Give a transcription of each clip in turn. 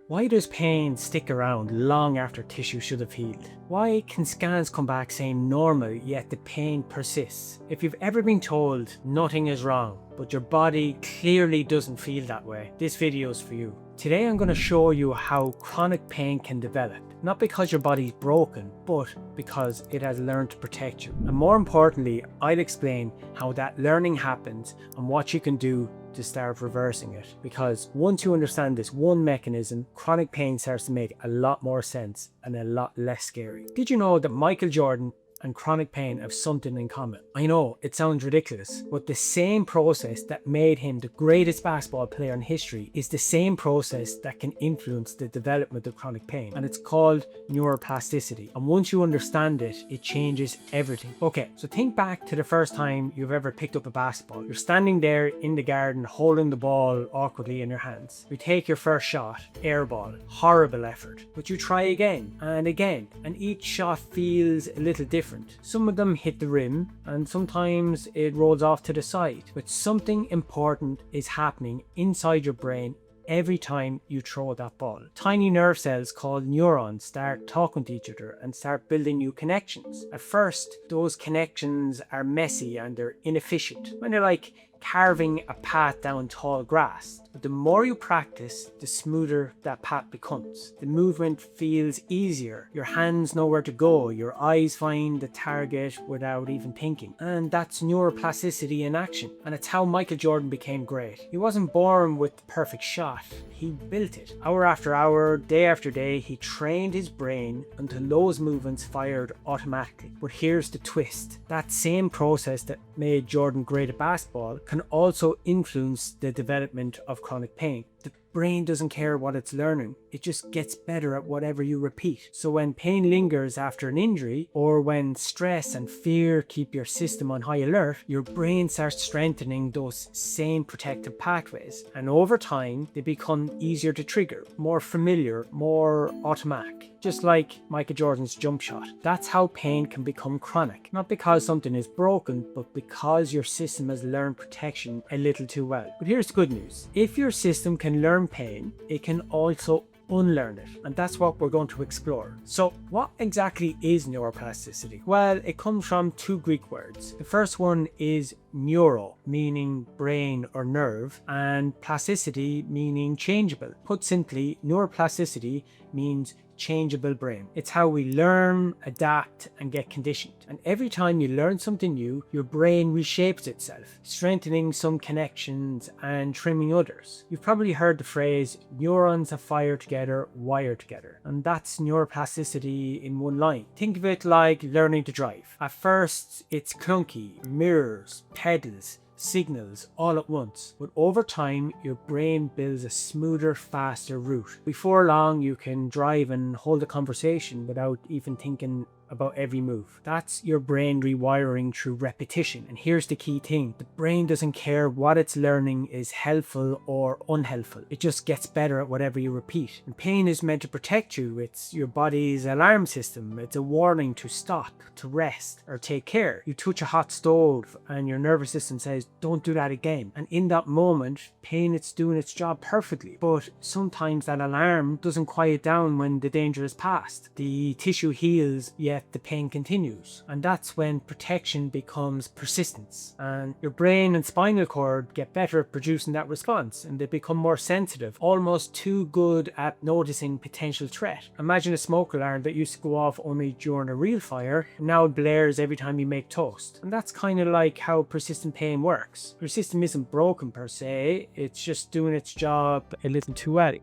Why does pain stick around long after tissue should have healed? Why can scans come back saying normal yet the pain persists? If you've ever been told nothing is wrong, but your body clearly doesn't feel that way, this video is for you. Today I'm going to show you how chronic pain can develop, not because your body's broken, but because it has learned to protect you. And more importantly, I'll explain how that learning happens and what you can do to start reversing it. Because once you understand this one mechanism, chronic pain starts to make a lot more sense and a lot less scary. Did you know that Michael Jordan and chronic pain have something in common? I know it sounds ridiculous, but the same process that made him the greatest basketball player in history is the same process that can influence the development of chronic pain, and it's called neuroplasticity. And once you understand it, it changes everything. Okay, so think back to the first time you've ever picked up a basketball. You're standing there in the garden holding the ball awkwardly in your hands. You take your first shot, air ball, horrible effort, but you try again, and each shot feels a little different. Some of them hit the rim and sometimes it rolls off to the side, but something important is happening inside your brain every time you throw that ball. Tiny nerve cells called neurons start talking to each other and start building new connections. At first, those connections are messy and they're inefficient, when they're like carving a path down tall grass. But the more you practice, the smoother that path becomes. The movement feels easier. Your hands know where to go. Your eyes find the target without even thinking. And that's neuroplasticity in action. And it's how Michael Jordan became great. He wasn't born with the perfect shot. He built it. Hour after hour, day after day, he trained his brain until those movements fired automatically. But here's the twist. That same process that made Jordan great at basketball can also influence the development of chronic pain. The brain doesn't care what it's learning, it just gets better at whatever you repeat. So when pain lingers after an injury, or when stress and fear keep your system on high alert, your brain starts strengthening those same protective pathways. And over time, they become easier to trigger, more familiar, more automatic. Just like Michael Jordan's jump shot. That's how pain can become chronic. Not because something is broken, but because your system has learned protection a little too well. But here's the good news. If your system can learn pain, it can also unlearn it, and that's what we're going to explore. So what exactly is neuroplasticity? Well, it comes from two Greek words. The first one is neuro, meaning brain or nerve, and plasticity, meaning changeable. Put simply, neuroplasticity means changeable brain. It's how we learn, adapt, and get conditioned. And every time you learn something new, your brain reshapes itself, strengthening some connections and trimming others. You've probably heard the phrase, neurons that fire together, wire together. And that's neuroplasticity in one line. Think of it like learning to drive. At first, it's clunky, mirrors, pedals, signals all at once, but over time your brain builds a smoother, faster route. Before long you can drive and hold a conversation without even thinking about every move. That's your brain rewiring through repetition. And here's the key thing. The brain doesn't care what it's learning is helpful or unhelpful. It just gets better at whatever you repeat. And pain is meant to protect you. It's your body's alarm system. It's a warning to stop, to rest, or take care. You touch a hot stove and your nervous system says, don't do that again. And in that moment, pain is doing its job perfectly. But sometimes that alarm doesn't quiet down when the danger is past. The tissue heals, yet the pain continues. And that's when protection becomes persistence. And your brain and spinal cord get better at producing that response, and they become more sensitive, almost too good at noticing potential threat. Imagine a smoke alarm that used to go off only during a real fire, and now it blares every time you make toast. And that's kind of like how persistent pain works. Your system isn't broken per se, it's just doing its job a little too well.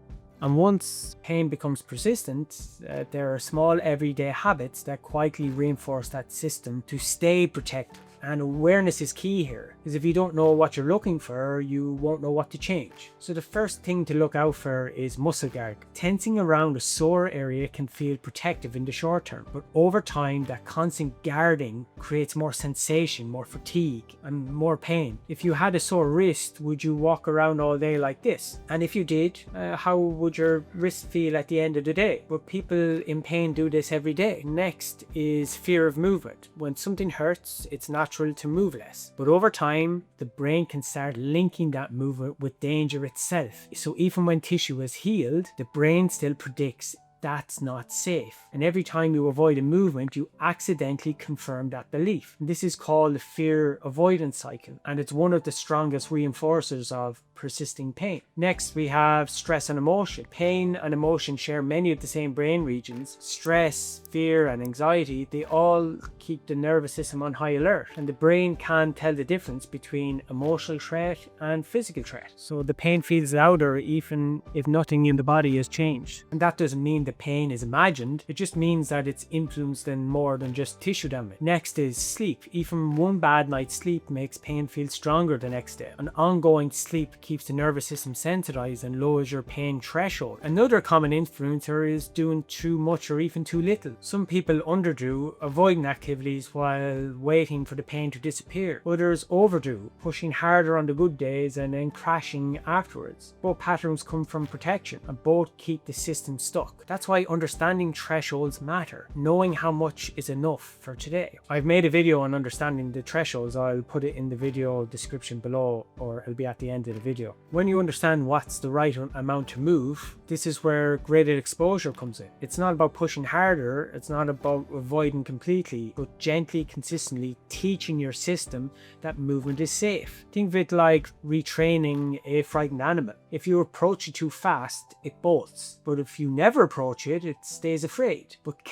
And once pain becomes persistent, there are small everyday habits that quietly reinforce that system to stay protected. And awareness is key here, because if you don't know what you're looking for, you won't know what to change. So the first thing to look out for is muscle guard. Tensing around a sore area can feel protective in the short term, but over time that constant guarding creates more sensation, more fatigue, and more pain. If you had a sore wrist, would you walk around all day like this? And if you did, how would your wrist feel at the end of the day? But people in pain do this every day. Next is fear of movement. When something hurts, it's not natural to move less. But over time, the brain can start linking that movement with danger itself. So even when tissue is healed, the brain still predicts that's not safe. And every time you avoid a movement, you accidentally confirm that belief. And this is called the fear avoidance cycle, and it's one of the strongest reinforcers of persisting pain. Next, we have stress and emotion. Pain and emotion share many of the same brain regions. Stress, fear, and anxiety, they all keep the nervous system on high alert, and the brain can tell the difference between emotional threat and physical threat. So the pain feels louder even if nothing in the body has changed. And that doesn't mean the pain is imagined, it just means that it's influenced in more than just tissue damage. Next is sleep. Even one bad night's sleep makes pain feel stronger the next day. An ongoing sleep keeps the nervous system sensitized and lowers your pain threshold. Another common influencer is doing too much or even too little. Some people underdo, avoiding activities while waiting for the pain to disappear. Others overdo, pushing harder on the good days and then crashing afterwards. Both patterns come from protection and both keep the system stuck. That's why understanding thresholds matter. Knowing how much is enough for today. I've made a video on understanding the thresholds. I'll put it in the video description below, or it'll be at the end of the video. When you understand what's the right amount to move, this is where graded exposure comes in. It's not about pushing harder, it's not about avoiding completely, but gently, consistently teaching your system that movement is safe. Think of it like retraining a frightened animal. If you approach it too fast, it bolts. But if you never approach it, it stays afraid. But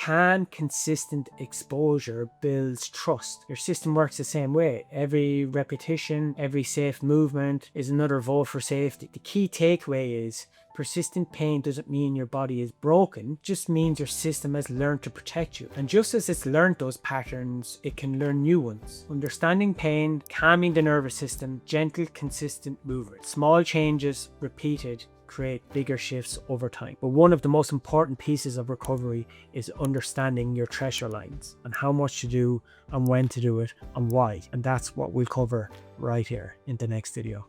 consistent exposure builds trust. Your system works the same way. Every repetition, every safe movement is another vote for safety. The key takeaway is persistent pain doesn't mean your body is broken, it just means your system has learned to protect you. And just as it's learned those patterns, it can learn new ones. Understanding pain, calming the nervous system, gentle, consistent movement. Small changes, repeated, create bigger shifts over time. But one of the most important pieces of recovery is understanding your threshold lines and how much to do and when to do it and why. And that's what we'll cover right here in the next video.